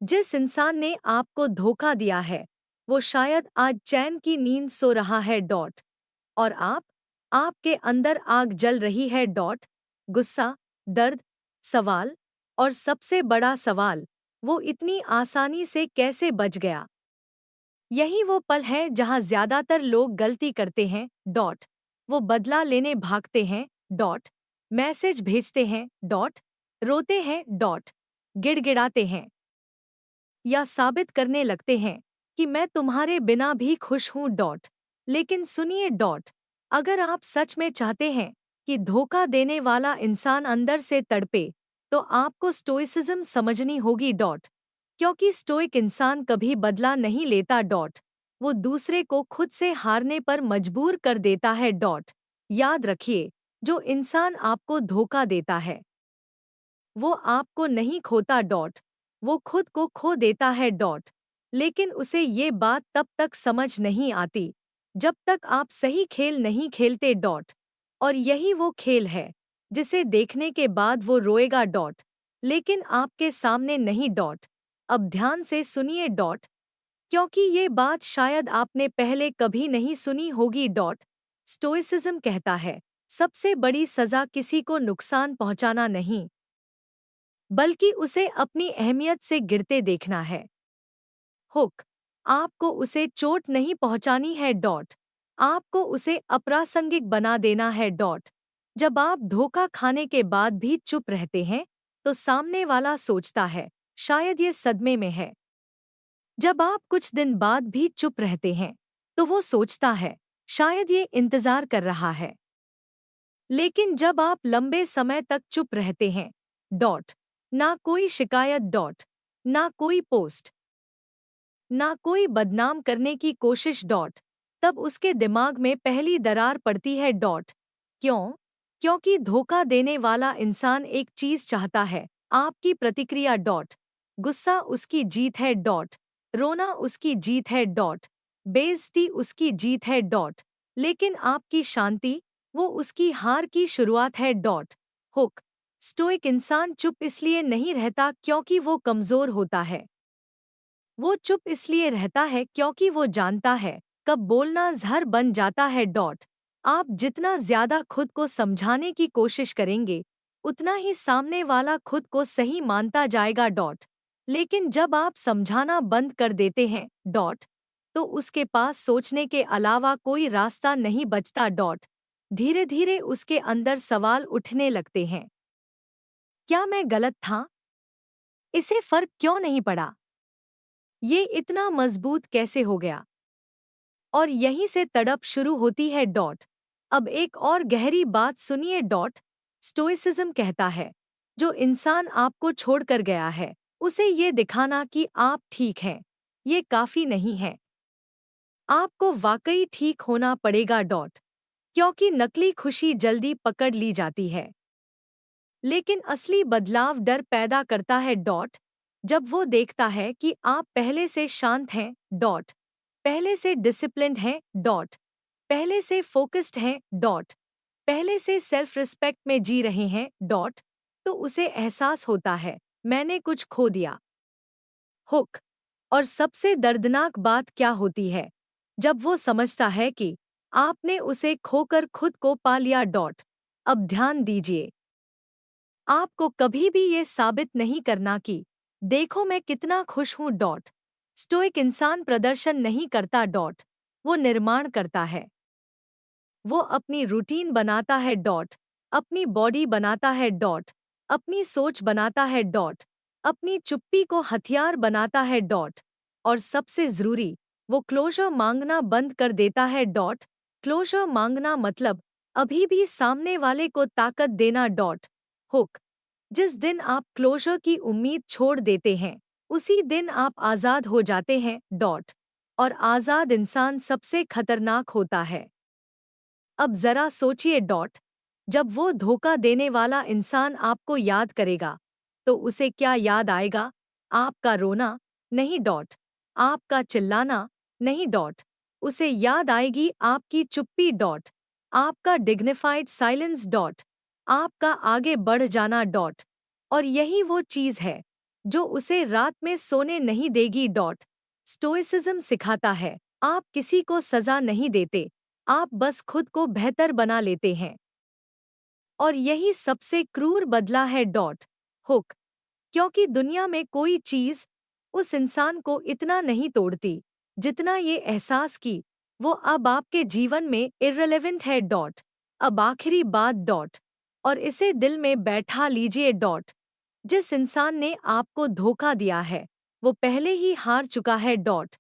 जिस इंसान ने आपको धोखा दिया है वो शायद आज चैन की नींद सो रहा है डॉट। और आपके अंदर आग जल रही है डॉट। गुस्सा, दर्द, सवाल, और सबसे बड़ा सवाल, वो इतनी आसानी से कैसे बच गया। यही वो पल है जहां ज्यादातर लोग गलती करते हैं डॉट। वो बदला लेने भागते हैं डॉट, मैसेज भेजते हैं डॉट, रोते हैं डॉट, गिड़गिड़ाते हैं, या साबित करने लगते हैं कि मैं तुम्हारे बिना भी खुश हूं डॉट। लेकिन सुनिए डॉट, अगर आप सच में चाहते हैं कि धोखा देने वाला इंसान अंदर से तड़पे तो आपको स्टोइसिज्म समझनी होगी डॉट। क्योंकि स्टोइक इंसान कभी बदला नहीं लेता डॉट, वो दूसरे को खुद से हारने पर मजबूर कर देता है डॉट। याद रखिए, जो इंसान आपको धोखा देता है वो आपको नहीं खोता डॉट, वो खुद को खो देता है डॉट। लेकिन उसे ये बात तब तक समझ नहीं आती जब तक आप सही खेल नहीं खेलते डॉट। और यही वो खेल है जिसे देखने के बाद वो रोएगा डॉट, लेकिन आपके सामने नहीं डॉट। अब ध्यान से सुनिए डॉट, क्योंकि ये बात शायद आपने पहले कभी नहीं सुनी होगी डॉट। स्टोइसिज्म कहता है सबसे बड़ी सजा किसी को नुकसान पहुंचाना नहीं, बल्कि उसे अपनी अहमियत से गिरते देखना है। हुक, आपको उसे चोट नहीं पहुंचानी है डॉट, आपको उसे अप्रासंगिक बना देना है डॉट। जब आप धोखा खाने के बाद भी चुप रहते हैं तो सामने वाला सोचता है शायद ये सदमे में है। जब आप कुछ दिन बाद भी चुप रहते हैं तो वो सोचता है शायद ये इंतजार कर रहा है। लेकिन जब आप लंबे समय तक चुप रहते हैं डॉट, ना कोई शिकायत डॉट, ना कोई पोस्ट, ना कोई बदनाम करने की कोशिश डॉट, तब उसके दिमाग में पहली दरार पड़ती है डॉट। क्यों? क्योंकि धोखा देने वाला इंसान एक चीज चाहता है, आपकी प्रतिक्रिया डॉट। गुस्सा उसकी जीत है डॉट, रोना उसकी जीत है डॉट, बेइज्जती उसकी जीत है डॉट, लेकिन आपकी शांति, वो उसकी हार की शुरुआत है डॉट। हुक, स्टोइक इंसान चुप इसलिए नहीं रहता क्योंकि वो कमजोर होता है, वो चुप इसलिए रहता है क्योंकि वो जानता है कब बोलना जहर बन जाता है डॉट। आप जितना ज्यादा खुद को समझाने की कोशिश करेंगे उतना ही सामने वाला खुद को सही मानता जाएगा डॉट। लेकिन जब आप समझाना बंद कर देते हैं डॉट, तो उसके पास सोचने के अलावा कोई रास्ता नहीं बचता डॉट। धीरे धीरे उसके अंदर सवाल उठने लगते हैं, क्या मैं गलत था? इसे फर्क क्यों नहीं पड़ा? ये इतना मजबूत कैसे हो गया? और यहीं से तड़प शुरू होती है डॉट। अब एक और गहरी बात सुनिए डॉट, स्टोइसिज्म कहता है जो इंसान आपको छोड़कर गया है उसे ये दिखाना कि आप ठीक हैं ये काफी नहीं है, आपको वाकई ठीक होना पड़ेगा डॉट। क्योंकि नकली खुशी जल्दी पकड़ ली जाती है, लेकिन असली बदलाव डर पैदा करता है डॉट। जब वो देखता है कि आप पहले से शांत हैं डॉट, पहले से डिसिप्लिन्ड हैं डॉट, पहले से फोकस्ड हैं डॉट, पहले से सेल्फ रिस्पेक्ट में जी रहे हैं डॉट, तो उसे एहसास होता है मैंने कुछ खो दिया। हुक, और सबसे दर्दनाक बात क्या होती है जब वो समझता है कि आपने उसे खोकर खुद को पा लिया डॉट। अब ध्यान दीजिए, आपको कभी भी ये साबित नहीं करना कि देखो मैं कितना खुश हूं डॉट। स्टोइक इंसान प्रदर्शन नहीं करता डॉट, वो निर्माण करता है। वो अपनी रूटीन बनाता है डॉट, अपनी बॉडी बनाता है डॉट, अपनी सोच बनाता है डॉट, अपनी चुप्पी को हथियार बनाता है डॉट, और सबसे जरूरी, वो क्लोजर मांगना बंद कर देता है डॉट। क्लोजर मांगना मतलब अभी भी सामने वाले को ताकत देना डॉट। हुक, जिस दिन आप क्लोजर की उम्मीद छोड़ देते हैं उसी दिन आप आज़ाद हो जाते हैं डॉट। और आज़ाद इंसान सबसे खतरनाक होता है। अब जरा सोचिए डॉट, जब वो धोखा देने वाला इंसान आपको याद करेगा तो उसे क्या याद आएगा? आपका रोना नहीं डॉट, आपका चिल्लाना नहीं डॉट, उसे याद आएगी आपकी चुप्पी डॉट, आपका डिग्निफाइड साइलेंस डॉट, आपका आगे बढ़ जाना डॉट। और यही वो चीज है जो उसे रात में सोने नहीं देगी डॉट। स्टोइसिज्म सिखाता है, आप किसी को सजा नहीं देते, आप बस खुद को बेहतर बना लेते हैं। और यही सबसे क्रूर बदला है डॉट। हुक। क्योंकि दुनिया में कोई चीज उस इंसान को इतना नहीं तोड़ती जितना ये एहसास कि वो अब आपके जीवन में इर्रेलेवेंट है डॉट। अब आखिरी बात डॉट, और इसे दिल में बैठा लीजिए डॉट। जिस इंसान ने आपको धोखा दिया है वो पहले ही हार चुका है डॉट।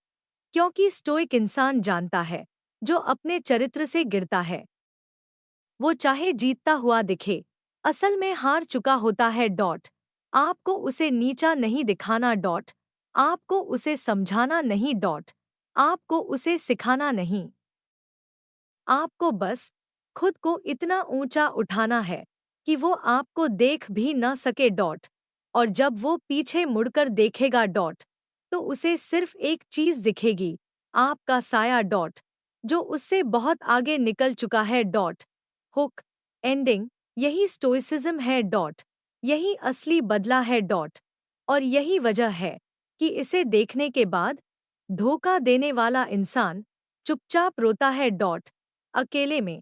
क्योंकि स्टोइक इंसान जानता है, जो अपने चरित्र से गिरता है वो चाहे जीतता हुआ दिखे, असल में हार चुका होता है डॉट। आपको उसे नीचा नहीं दिखाना डॉट, आपको उसे समझाना नहीं डॉट, आपको उसे सिखाना नहीं। आपको बस खुद को इतना ऊंचा उठाना है कि वो आपको देख भी न सके डॉट। और जब वो पीछे मुड़कर देखेगा डॉट, तो उसे सिर्फ एक चीज दिखेगी, आपका साया डॉट, जो उससे बहुत आगे निकल चुका है डॉट। हुक। एंडिंग। यही स्टोइसिज्म है डॉट, यही असली बदला है डॉट। और यही वजह है कि इसे देखने के बाद धोखा देने वाला इंसान चुपचाप रोता है डॉट, अकेले में।